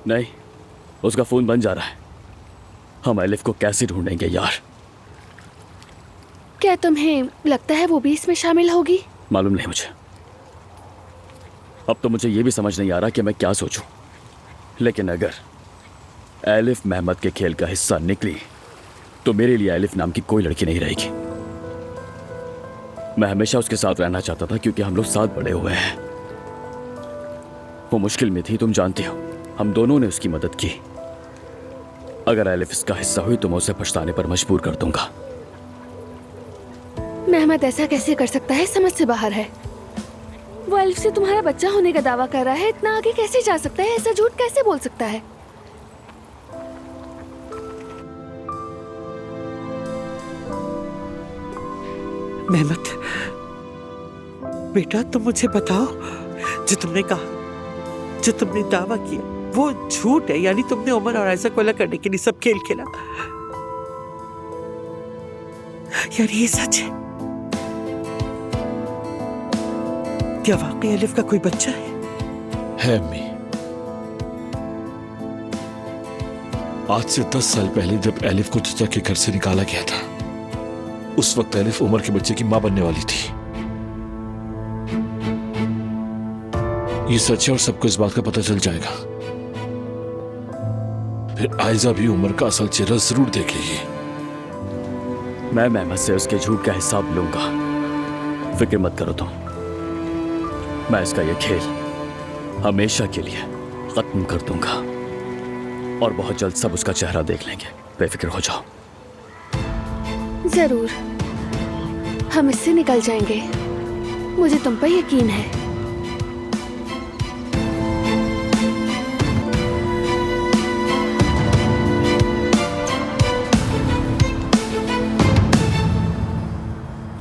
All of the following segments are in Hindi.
नहीं, उसका फोन बंद जा रहा है। हम एलिफ को कैसे ढूंढेंगे यार? क्या तुम्हें लगता है वो भी इसमें शामिल होगी? मालूम नहीं मुझे। अब तो मुझे ये भी समझ नहीं आ रहा कि मैं क्या सोचूं। लेकिन अगर एलिफ महमद के खेल का हिस्सा निकली तो मेरे लिए एलिफ नाम की कोई लड़की नहीं रहेगी। मैं हमेशा उसके साथ रहना चाहता था क्योंकि हम लोग साथ बड़े हुए हैं। वो मुश्किल में थी, तुम जानती हो। हम दोनों ने उसकी मदद की। अगर एलिफ इसका हिस्सा हुई तो मैं उसे पछताने पर मजबूर कर दूंगा। महमद ऐसा कैसे कर सकता है? समझ से बाहर है। वो एलिफ से तुम्हारा बच्चा होने का दावा कर रहा है। इतना आगे कैसे जा सकता है? ऐसा झूठ कैसे बोल सकता है? मेहमत, बेटा तुम मुझे बताओ, जो तुमने कहा, जो तुमने दावा किया, वो झूठ है? यानी तुमने उमर और आयशा को अलग करने के लिए सब खेल खेला? यार ये सच है? क्या वाकई एलिफ का कोई बच्चा है? अम्मी, आज से 10 साल पहले जब एलिफ को चचा के घर से निकाला गया था, उस वक्त एलिफ उमर के बच्चे की मां बनने वाली थी। ये सच है और सबको इस बात का पता चल जाएगा। फिर आयजा भी उमर का असल चेहरा जरूर देखेगी। मैं महमद से उसके झूठ का हिसाब लूंगा। फिक्र मत करो तुम। मैं इसका ये खेल हमेशा के लिए खत्म कर दूंगा और बहुत जल्द सब उसका चेहरा देख लेंगे। बेफिक्र हो जाओ। जरूर, हम इससे निकल जाएंगे। मुझे तुम पर यकीन है।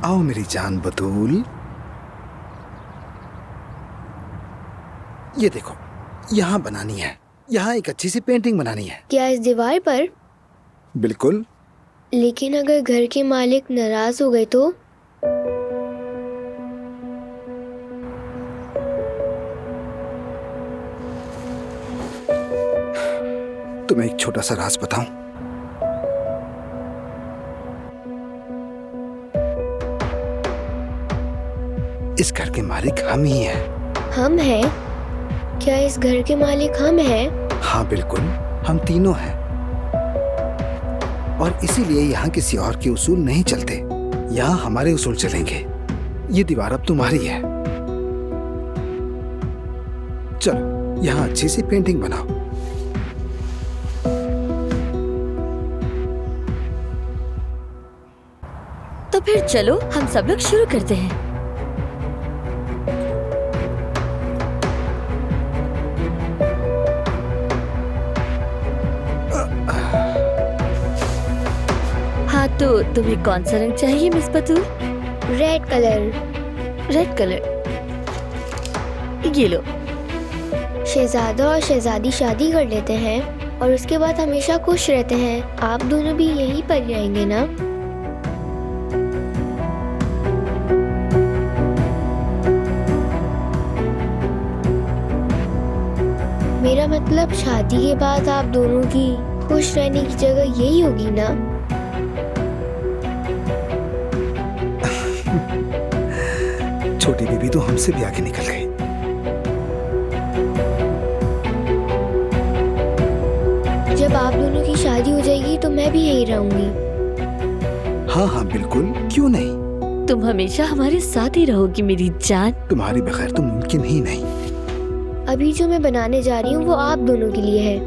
आओ मेरी जान बतूल। ये देखो, यहाँ बनानी है। यहाँ एक अच्छी सी पेंटिंग बनानी है। क्या इस दीवार पर? बिल्कुल। लेकिन अगर घर के मालिक नाराज हो गए तो? तुम्हें एक छोटा सा राज बताऊं? इस घर के मालिक हम ही हैं। हम हैं? क्या इस घर के मालिक हम हैं? हाँ बिल्कुल, हम तीनों हैं। और इसीलिए यहाँ किसी और के उसूल नहीं चलते। यहाँ हमारे उसूल चलेंगे। ये दीवार अब तुम्हारी है। चलो यहाँ अच्छी सी पेंटिंग बनाओ। तो फिर चलो हम सब लोग शुरू करते हैं। हाँ तो तुम्हें कौन सा रंग चाहिए miss Batool? Red colour. Red colour, ये लो। शहजादा और शहजादी शादी कर लेते हैं और उसके बाद हमेशा खुश रहते हैं। आप दोनों भी यहीं पर रहेंगे ना? मेरा मतलब शादी के बाद आप दोनों की खुश रहने की जगह यही होगी ना? छोटी बीबी तो हमसे भी आगे निकल गई। जब आप दोनों की शादी हो जाएगी तो मैं भी यहीं रहूंगी। हाँ हाँ बिल्कुल, क्यों नहीं। तुम हमेशा हमारे साथ ही रहोगी मेरी जान। तुम्हारे बगैर तो मुमकिन ही नहीं। अभी जो मैं बनाने जा रही हूँ वो आप दोनों के लिए है।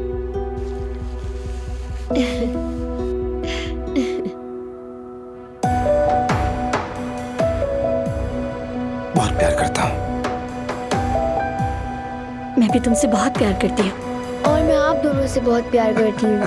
बहुत प्यार करता हूँ। मैं भी तुमसे बहुत प्यार करती हूँ। और मैं आप दोनों से बहुत प्यार करती हूँ।